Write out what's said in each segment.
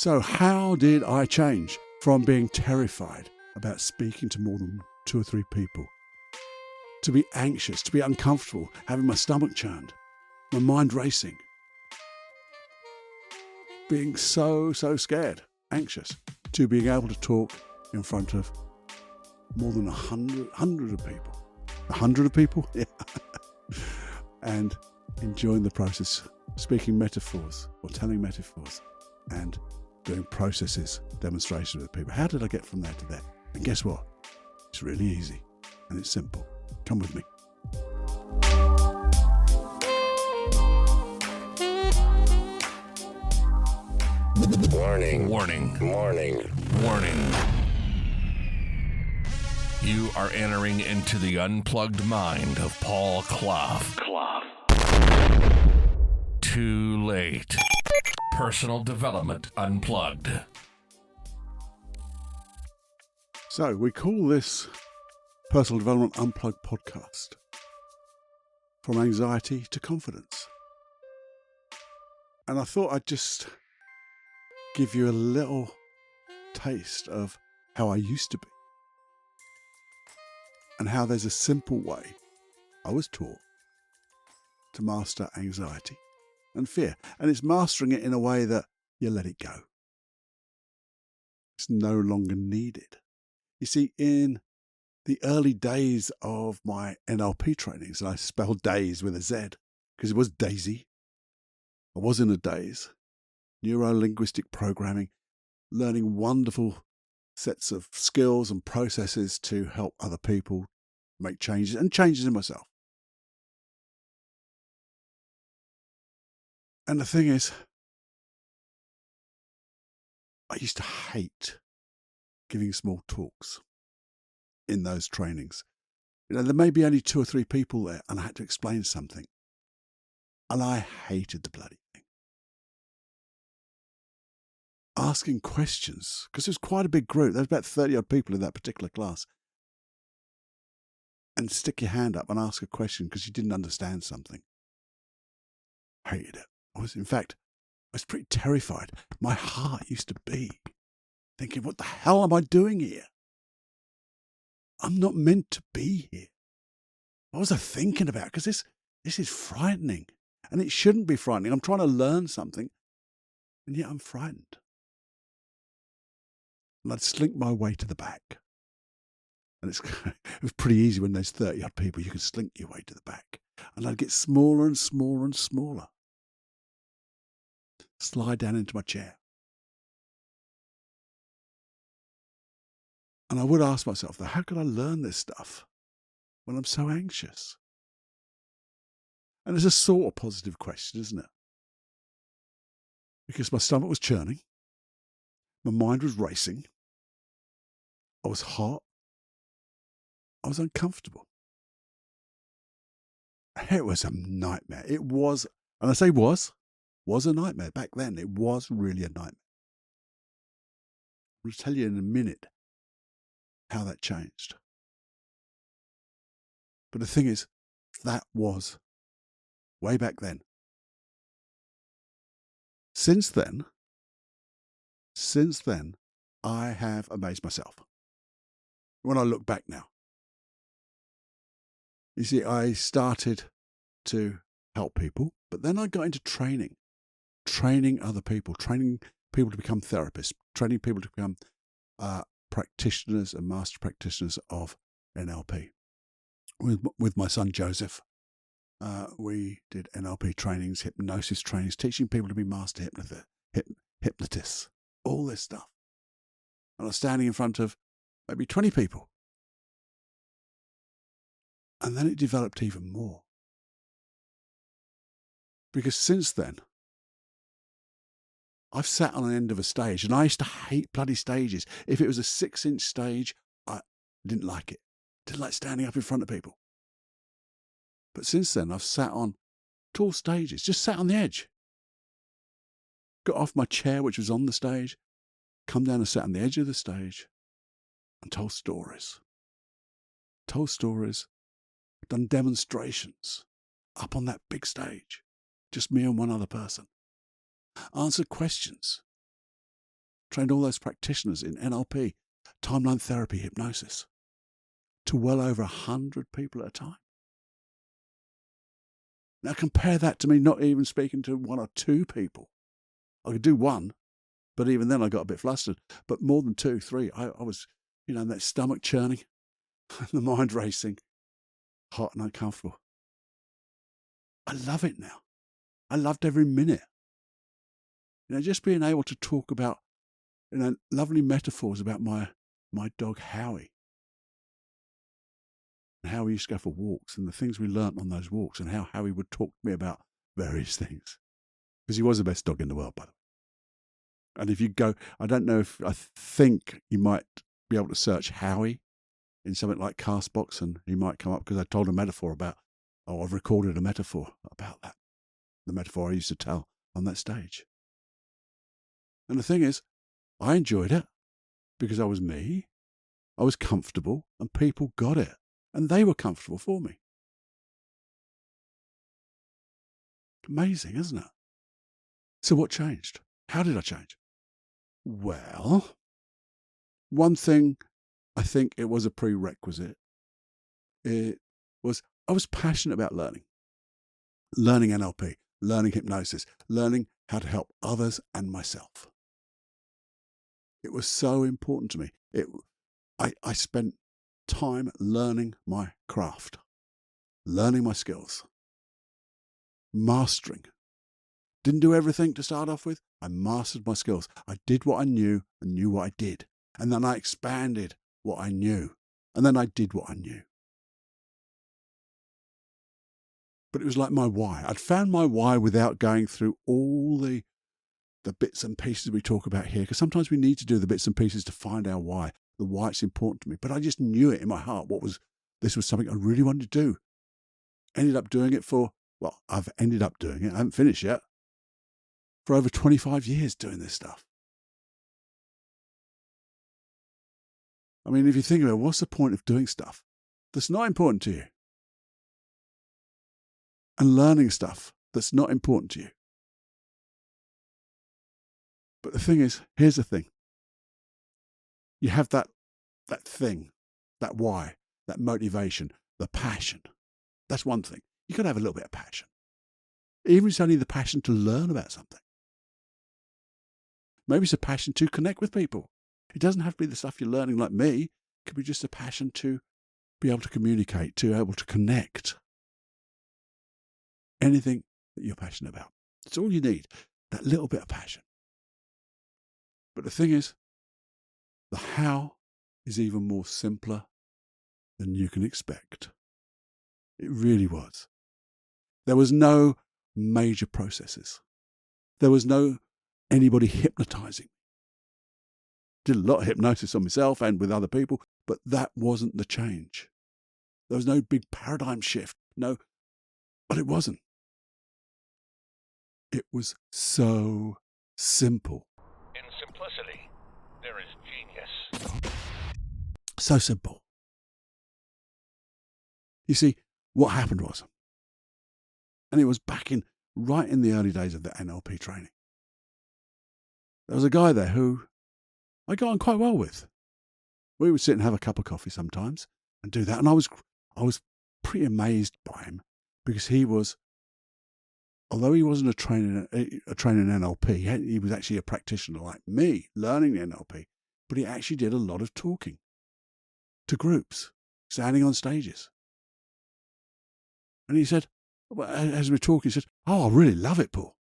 So how did I change from being terrified about speaking to more than 2 or 3 people, to be anxious, to be uncomfortable, having my stomach churned, my mind racing, being so scared, anxious, to being able to talk in front of more than 100 of people. 100 of people? Yeah. And enjoying the process, speaking metaphors or telling metaphors and doing processes, demonstrations with people. How did I get from there to there? And guess what? It's really easy and it's simple. Come with me. Warning. Warning. Warning. Warning. You are entering into the unplugged mind of Paul Clough. Too late. Personal Development Unplugged. So we call this Personal Development Unplugged podcast. From anxiety to confidence. And I thought I'd just give you a little taste of how I used to be. And how there's a simple way I was taught to master anxiety and fear. And it's mastering it in a way that you let it go. It's no longer needed. You see, in the early days of my NLP trainings, and I spelled days with a Z because it was Daisy. I was in a daze, neuro-linguistic programming, learning wonderful sets of skills and processes to help other people make changes and changes in myself. And the thing is, I used to hate giving small talks in those trainings. You know, there may be only 2 or 3 people there and I had to explain something. And I hated the bloody thing. Asking questions, because it was quite a big group. There was about 30 odd people in that particular class. And stick your hand up and ask a question because you didn't understand something. Hated it. In fact, I was pretty terrified. My heart used to be thinking, what the hell am I doing here? I'm not meant to be here. What was I thinking about? Because this is frightening. And it shouldn't be frightening. I'm trying to learn something. And yet I'm frightened. And I'd slink my way to the back. And it was pretty easy when there's 30 odd people. You can slink your way to the back. And I'd get smaller and smaller and smaller. Slide down into my chair. And I would ask myself, how could I learn this stuff when I'm so anxious? And it's a sort of positive question, isn't it? Because my stomach was churning. My mind was racing. I was hot. I was uncomfortable. It was a nightmare. It was, and I say was a nightmare. Back then, it was really a nightmare. I'll tell you in a minute how that changed. But the thing is, that was way back then. Since then, I have amazed myself. When I look back now, you see, I started to help people, but then I got into training other people, training people to become therapists, training people to become practitioners and master practitioners of NLP. With my son Joseph, we did NLP trainings, hypnosis trainings, teaching people to be master hypnotists, all this stuff. And I was standing in front of maybe 20 people. And then it developed even more. Because since then, I've sat on the end of a stage, and I used to hate bloody stages. If it was a 6-inch stage, I didn't like it. Didn't like standing up in front of people. But since then, I've sat on tall stages, just sat on the edge. Got off my chair, which was on the stage, come down and sat on the edge of the stage and told stories. Done demonstrations up on that big stage, just me and one other person. Answered questions. trained all those practitioners in NLP, timeline therapy, hypnosis, to well over 100 people at a time. Now compare that to me not even speaking to one or two people. I could do one, but even then I got a bit flustered. But more than 2, 3, I was, that stomach churning, the mind racing, hot and uncomfortable. I love it now. I loved every minute. Just being able to talk about, lovely metaphors about my dog Howie, and how we used to go for walks and the things we learnt on those walks, and how Howie would talk to me about various things. Because he was the best dog in the world, by the way. And if you go, I think you might be able to search Howie in something like Castbox, and he might come up, because I told a metaphor about, I've recorded a metaphor about that. The metaphor I used to tell on that stage. And the thing is, I enjoyed it because I was me, I was comfortable, and people got it. And they were comfortable for me. Amazing, isn't it? So what changed? How did I change? Well, one thing, I think it was a prerequisite. It was, I was passionate about learning NLP, learning hypnosis, learning how to help others and myself. It was so important to me. I spent time learning my craft, learning my skills, mastering. Didn't do everything to start off with. I mastered my skills. I did what I knew and knew what I did. And then I expanded what I knew. And then I did what I knew. But it was like my why. I'd found my why without going through all the bits and pieces we talk about here, because sometimes we need to do the bits and pieces to find our why, the why it's important to me. But I just knew it in my heart. This was something I really wanted to do. Ended up doing it I've ended up doing it. I haven't finished yet. For over 25 years doing this stuff. I mean, if you think about it, what's the point of doing stuff that's not important to you? And learning stuff that's not important to you. But the thing is, here's the thing. You have that thing, that why, that motivation, the passion. That's one thing. You've got to have a little bit of passion. Even if it's only the passion to learn about something. Maybe it's a passion to connect with people. It doesn't have to be the stuff you're learning like me. It could be just a passion to be able to communicate, to be able to connect. Anything that you're passionate about. It's all you need, that little bit of passion. But the thing is, the how is even more simpler than you can expect. It really was. There was no major processes. There was no anybody hypnotizing. Did a lot of hypnosis on myself and with other people, but that wasn't the change. There was no big paradigm shift. No, but it wasn't. It was so simple. In simplicity, there is genius. So simple. You see, what happened was, and it was right in the early days of the NLP training, there was a guy there who I got on quite well with. We would sit and have a cup of coffee sometimes and do that. And I was pretty amazed by him, because he was, although he wasn't a trainer in NLP, he was actually a practitioner like me, learning the NLP, but he actually did a lot of talking to groups, standing on stages. And he said, as we were talking, he said, I really love it, Paul.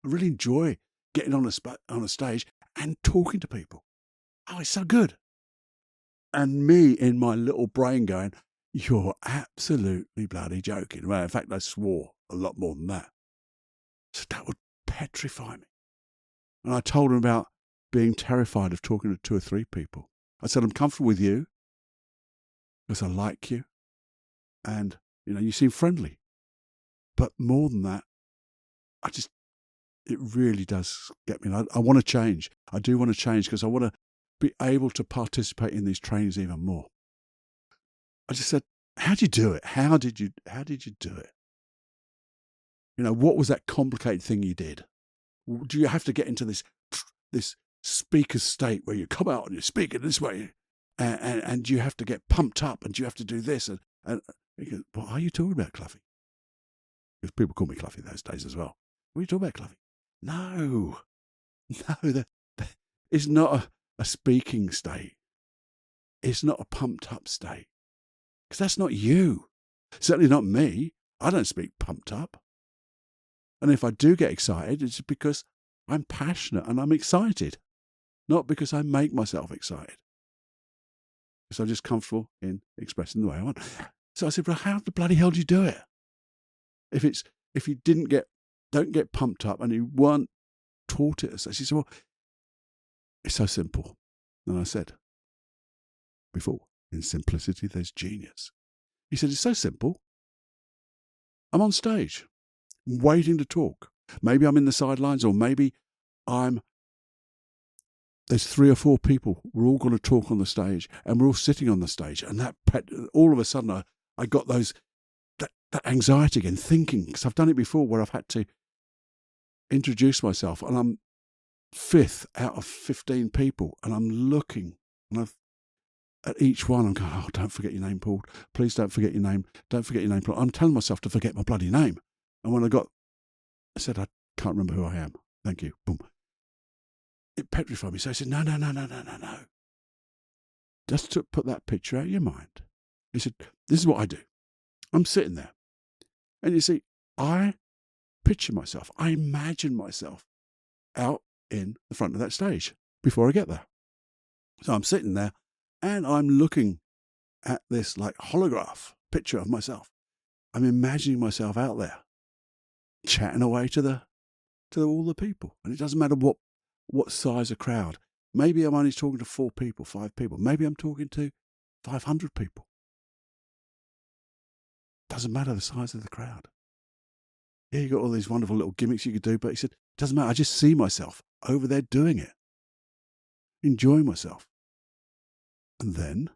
I really enjoy getting on a stage and talking to people. Oh, it's so good. And me in my little brain going, you're absolutely bloody joking. Well, in fact, I swore a lot more than that. So that would petrify me. And I told him about being terrified of talking to 2 or 3 people. I said, I'm comfortable with you because I like you. And, you seem friendly. But more than that, it really does get me. I want to change. I do want to change because I want to be able to participate in these trainings even more. I just said, how did you do it? How did you do it? What was that complicated thing you did? Do you have to get into this speaker state where you come out and you speak in this way, and you have to get pumped up and you have to do this. And he goes, what are you talking about, Cluffy? Because people call me Cluffy those days as well. What are you talking about, Cluffy? No, it's not a speaking state. It's not a pumped up state. Because that's not you. Certainly not me. I don't speak pumped up. And if I do get excited, it's because I'm passionate and I'm excited. Not because I make myself excited. Because I'm just comfortable in expressing the way I want. So I said, well, how the bloody hell do you do it? If you don't get pumped up and you weren't taught it. So she said, well, it's so simple. And I said, before, in simplicity, there's genius. He said, it's so simple. I'm on stage, waiting to talk. Maybe I'm in the sidelines, or maybe there's 3 or 4 people. We're all going to talk on the stage, and we're all sitting on the stage. And all of a sudden, I got that anxiety again, thinking, because I've done it before where I've had to introduce myself, and I'm 5th out of 15 people, and I'm looking, and at each one, I'm going, oh, don't forget your name, Paul. Please don't forget your name. Don't forget your name, Paul. I'm telling myself to forget my bloody name. And when I said, I can't remember who I am. Thank you. Boom. It petrified me. So I said, no. Just to put that picture out of your mind. He said, this is what I do. I'm sitting there. And you see, I picture myself. I imagine myself out in the front of that stage before I get there. So I'm sitting there. And I'm looking at this like holograph picture of myself. I'm imagining myself out there, chatting away to all the people. And it doesn't matter what size of crowd. Maybe I'm only talking to 4 people, 5 people. Maybe I'm talking to 500 people. Doesn't matter the size of the crowd. Yeah, you got all these wonderful little gimmicks you could do, but he said, it doesn't matter. I just see myself over there doing it, enjoying myself. And then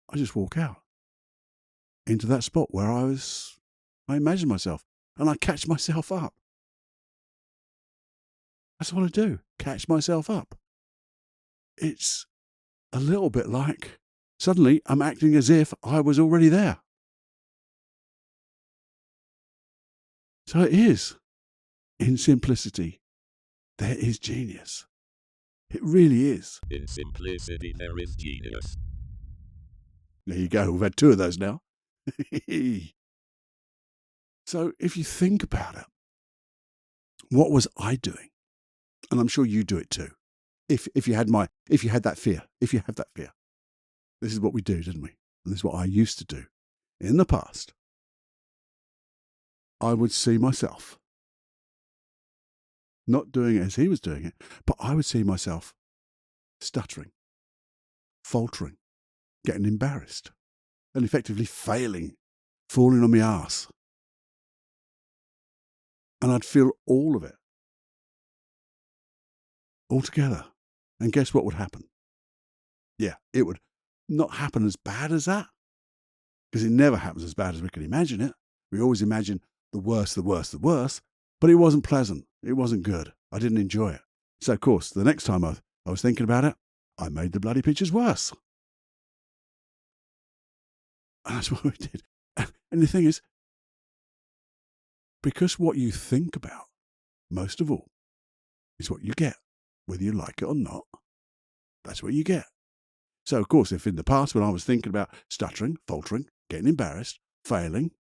I just walk out into that spot where I imagine myself, and I catch myself up. That's what I do, catch myself up. It's a little bit like suddenly I'm acting as if I was already there. So it is, in simplicity, there is genius. It really is. In simplicity, there is genius. There you go. We've had 2 of those now. So if you think about it, what was I doing? And I'm sure you do it too. If you have that fear. This is what we do, didn't we? And this is what I used to do. In the past, I would see myself not doing it as he was doing it, but I would see myself stuttering, faltering, getting embarrassed, and effectively failing, falling on my arse. And I'd feel all of it, all together. And guess what would happen? Yeah, it would not happen as bad as that, because it never happens as bad as we can imagine it. We always imagine the worst, but it wasn't pleasant. It wasn't good. I didn't enjoy it. So, of course, the next time I was thinking about it, I made the bloody pictures worse. And that's what we did. And the thing is, because what you think about, most of all, is what you get, whether you like it or not. That's what you get. So, of course, if in the past when I was thinking about stuttering, faltering, getting embarrassed, failing,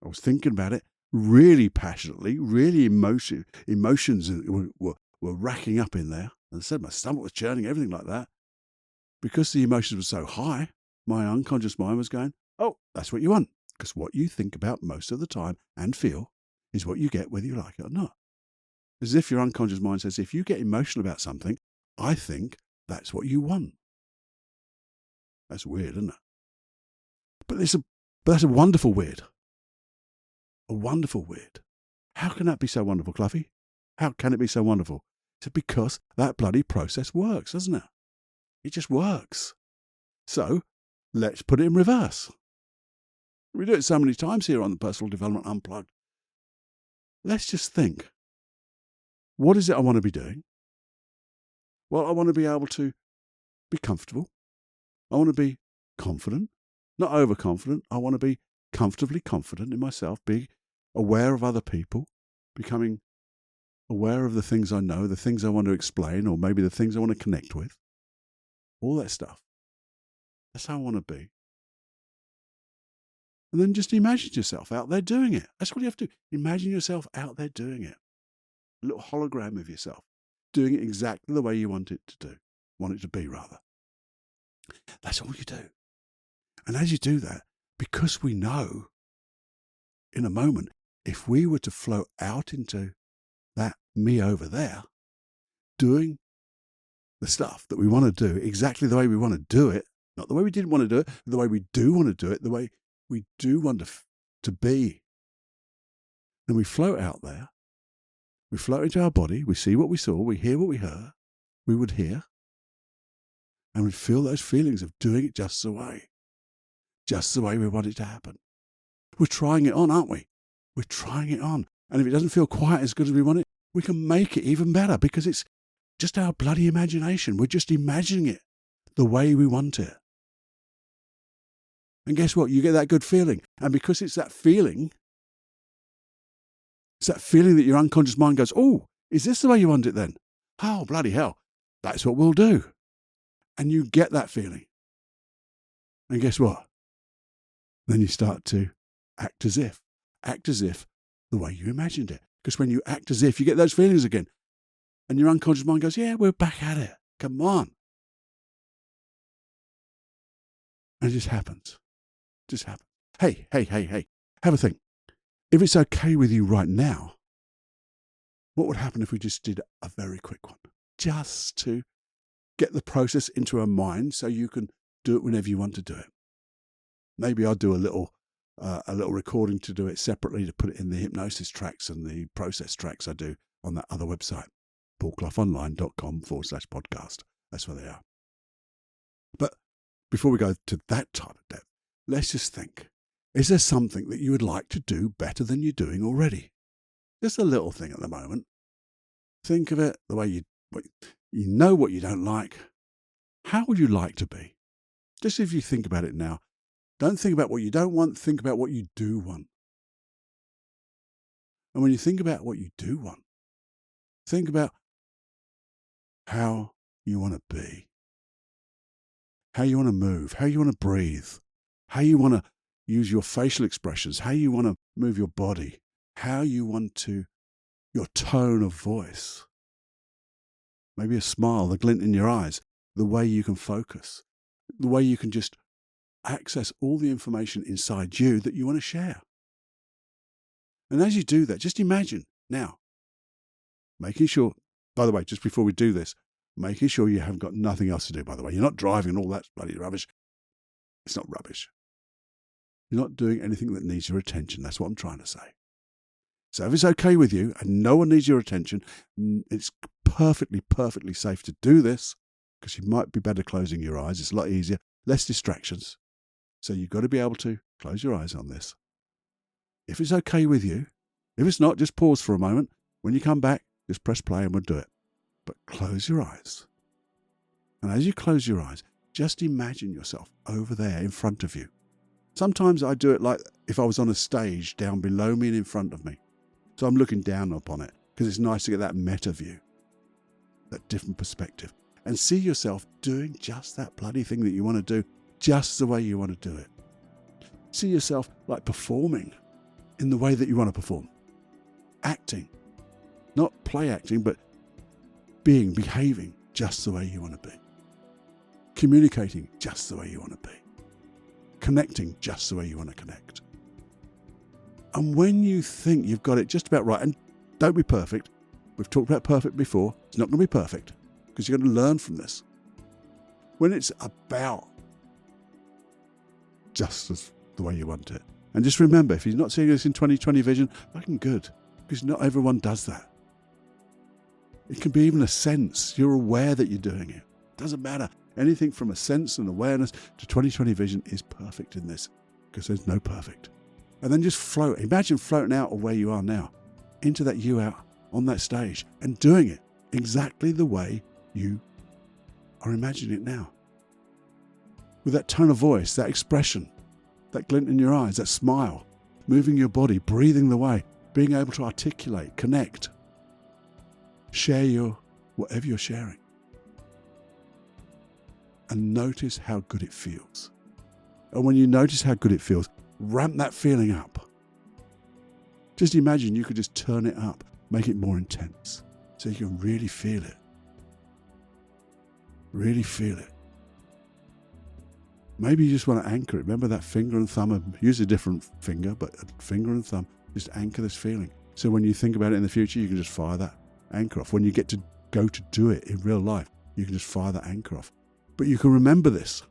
I was thinking about it really passionately, really emotions were racking up in there. And I said my stomach was churning, everything like that. Because the emotions were so high, my unconscious mind was going, oh, that's what you want. Because what you think about most of the time and feel is what you get whether you like it or not. As if your unconscious mind says, if you get emotional about something, I think that's what you want. That's weird, isn't it? But that's a wonderful weird. A wonderful weird. How can that be so wonderful, Cluffy? How can it be so wonderful? It's because that bloody process works, doesn't it? It just works. So, let's put it in reverse. We do it so many times here on the Personal Development Unplugged. Let's just think. What is it I want to be doing? Well, I want to be able to be comfortable. I want to be confident, not overconfident. I want to be comfortably confident in myself, be aware of other people, becoming aware of the things I know, the things I want to explain, or maybe the things I want to connect with. All that stuff. That's how I want to be. And then just imagine yourself out there doing it. That's what you have to do. Imagine yourself out there doing it. A little hologram of yourself, doing it exactly the way you want it to do. Want it to be, rather. That's all you do. And as you do that, because we know in a moment, if we were to float out into that me over there, doing the stuff that we want to do exactly the way we want to do it, not the way we didn't want to do it, but the way we do want to do it, the way we do want to be, then we float out there. We float into our body. We see what we saw. We hear what we would hear. And we'd feel those feelings of doing it just the way we want it to happen. We're trying it on, aren't we? We're trying it on. And if it doesn't feel quite as good as we want it, we can make it even better because it's just our bloody imagination. We're just imagining it the way we want it. And guess what? You get that good feeling. And because it's that feeling that your unconscious mind goes, oh, is this the way you want it then? Oh, bloody hell. That's what we'll do. And you get that feeling. And guess what? Then you start to act as if the way you imagined it. Because when you act as if, you get those feelings again. And your unconscious mind goes, yeah, we're back at it. Come on. And it just happens. Just happens. Hey. Have a think. If it's okay with you right now, what would happen if we just did a very quick one? Just to get the process into our mind so you can do it whenever you want to do it. Maybe I'll do a little recording to do it separately, to put it in the hypnosis tracks and the process tracks I do on that other website, paulcloughonline.com/podcast. That's where they are. But before we go to that type of depth, let's just think. Is there something that you would like to do better than you're doing already? Just a little thing at the moment. Think of it the way you know what you don't like. How would you like to be? Just if you think about it now. Don't think about what you don't want. Think about what you do want. And when you think about what you do want, think about how you want to be, how you want to move, how you want to breathe, how you want to use your facial expressions, how you want to move your body, how you want to, your tone of voice, maybe a smile, the glint in your eyes, the way you can focus, the way you can just access all the information inside you that you want to share. And as you do that, just imagine now, making sure, by the way, just before we do this, making sure you haven't got nothing else to do, by the way. You're not driving and all that bloody rubbish. It's not rubbish. You're not doing anything that needs your attention. That's what I'm trying to say. So if it's okay with you and no one needs your attention, it's perfectly safe to do this, because you might be better closing your eyes. It's a lot easier, less distractions. So you've got to be able to close your eyes on this. If it's okay with you, if it's not, just pause for a moment. When you come back, just press play and we'll do it. But close your eyes. And as you close your eyes, just imagine yourself over there in front of you. Sometimes I do it like if I was on a stage down below me and in front of me. So I'm looking down upon it because it's nice to get that meta view, that different perspective, and see yourself doing just that bloody thing that you want to do, just the way you want to do it. See yourself like performing in the way that you want to perform. Acting, not play acting, but behaving just the way you want to be. Communicating just the way you want to be. Connecting just the way you want to connect. And when you think you've got it just about right, and don't be perfect, we've talked about perfect before, it's not going to be perfect, because you're going to learn from this. When it's about just as the way you want it. And just remember, if you're not seeing this in 2020 vision, fucking good, because not everyone does that. It can be even a sense. You're aware that you're doing it. Doesn't matter. Anything from a sense and awareness to 2020 vision is perfect in this, because there's no perfect. And then just float. Imagine floating out of where you are now into that you out on that stage and doing it exactly the way you are imagining it now. With that tone of voice, that expression, that glint in your eyes, that smile, moving your body, breathing the way, being able to articulate, connect, share whatever you're sharing. And notice how good it feels. And when you notice how good it feels, ramp that feeling up. Just imagine you could just turn it up, make it more intense, so you can really feel it. Really feel it. Maybe you just want to anchor it. Remember that finger and thumb, use a different finger, but a finger and thumb, just anchor this feeling. So when you think about it in the future, you can just fire that anchor off. When you get to go to do it in real life, you can just fire that anchor off. But you can remember this.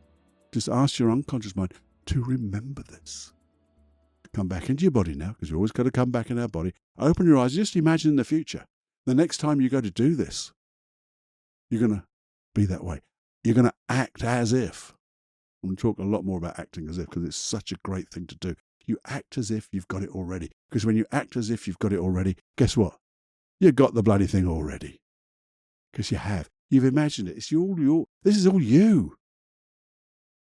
Just ask your unconscious mind to remember this. Come back into your body now, because we always got to come back in our body. Open your eyes. Just imagine in the future. The next time you go to do this, you're going to be that way. You're going to act as if. I'm going to talk a lot more about acting as if, because it's such a great thing to do. You act as if you've got it already. Because when you act as if you've got it already, guess what? You've got the bloody thing already. Because you have. You've imagined it. This is all you.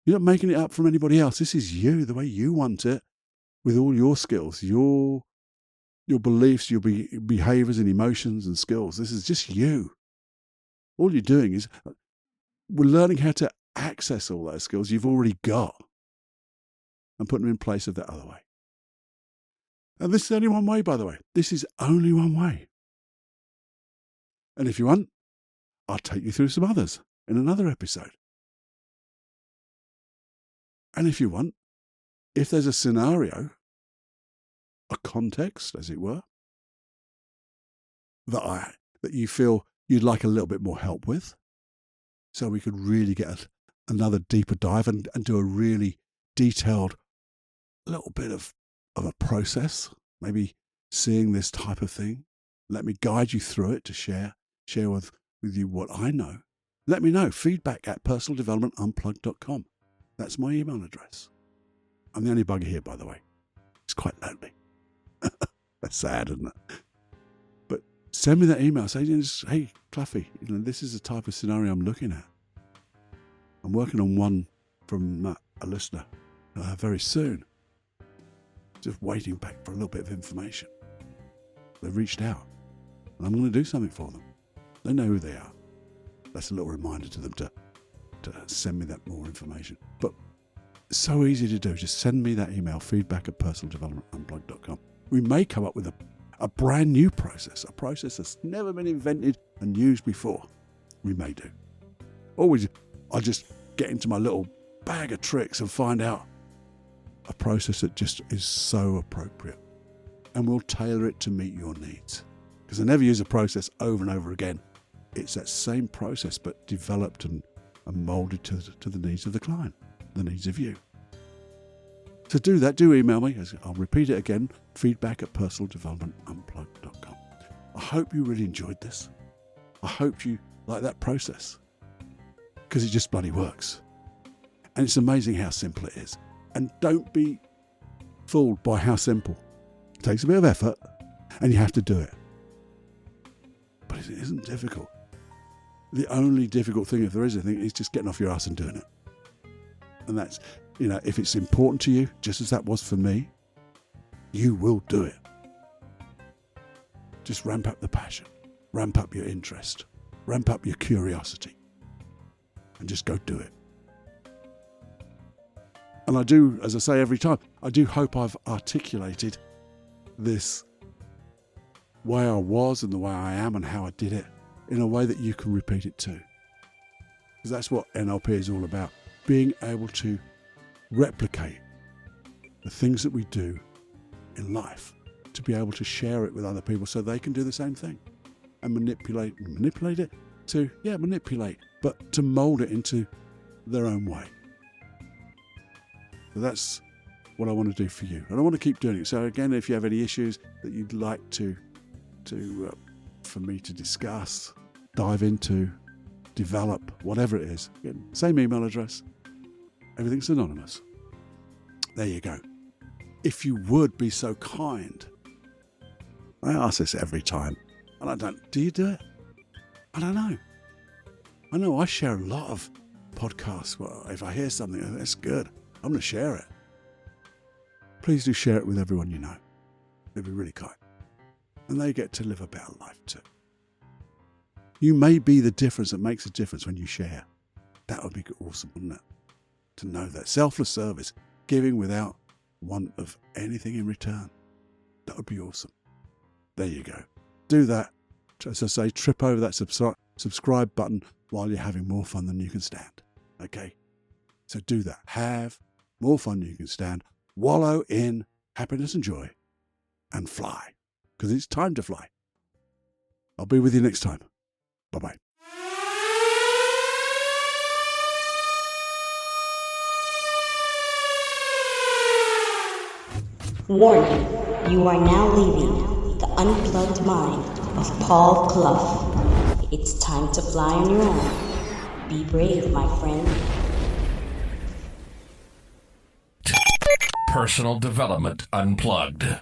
You're not making it up from anybody else. This is you, the way you want it, with all your skills, your beliefs, your behaviors and emotions and skills. This is just you. All you're doing is we're learning how to access all those skills you've already got and put them in place of that other way. And this is only one way, by the way. This is only one way. And if you want, I'll take you through some others in another episode. And if you want, if there's a scenario, a context, as it were, that you feel you'd like a little bit more help with, so we could really get another deeper dive and do a really detailed little bit of a process, maybe seeing this type of thing, let me guide you through it to share with you what I know. Let me know. feedback@personaldevelopmentunplugged.com. That's my email address. I'm the only bugger here, by the way. It's quite lonely. That's sad, isn't it? But send me that email. Say, hey, Cluffy, this is the type of scenario I'm looking at. I'm working on one from a listener very soon. Just waiting back for a little bit of information. They've reached out. And I'm going to do something for them. They know who they are. That's a little reminder to them to send me that more information. But it's so easy to do. Just send me that email, feedback@personaldevelopmentunplugged.com. We may come up with a brand new process, a process that's never been invented and used before. We may do. Or I'll just get into my little bag of tricks and find out a process that just is so appropriate. And we'll tailor it to meet your needs. Because I never use a process over and over again. It's that same process, but developed and molded to the needs of the client, the needs of you. To do that, do email me. I'll repeat it again, feedback@personaldevelopmentunplugged.com. I hope you really enjoyed this. I hope you like that process, because it just bloody works. And it's amazing how simple it is. And don't be fooled by how simple. It takes a bit of effort, and you have to do it. But it isn't difficult. The only difficult thing, if there is anything, is just getting off your ass and doing it. And that's, if it's important to you, just as that was for me, you will do it. Just ramp up the passion, ramp up your interest, ramp up your curiosity, and just go do it. And I do, as I say every time, I do hope I've articulated this way I was and the way I am and how I did it in a way that you can repeat it too. Because that's what NLP is all about. Being able to replicate the things that we do in life, to be able to share it with other people so they can do the same thing and manipulate it to, manipulate, but to mold it into their own way. So that's what I want to do for you. And I want to keep doing it. So again, if you have any issues that you'd like for me to discuss, dive into, develop, whatever it is, again, same email address, everything's anonymous. There you go. If you would be so kind, I ask this every time, And I don't. Do you do it? I don't know. I know I share a lot of podcasts. Well, if I hear something that's good, I'm going to share it. Please do share it with everyone you know. It'd be really kind. And they get to live a better life too. You may be the difference that makes a difference when you share. That would be awesome, wouldn't it? To know that. Selfless service, giving without want of anything in return. That would be awesome. There you go. Do that. As I say, trip over that subscribe button while you're having more fun than you can stand. Okay? So do that. Have more fun than you can stand. Wallow in happiness and joy. And fly. Because it's time to fly. I'll be with you next time. Bye-bye. Warning, you are now leaving the unplugged mind of Paul Clough. It's time to fly on your own. Be brave, my friend. Personal Development Unplugged.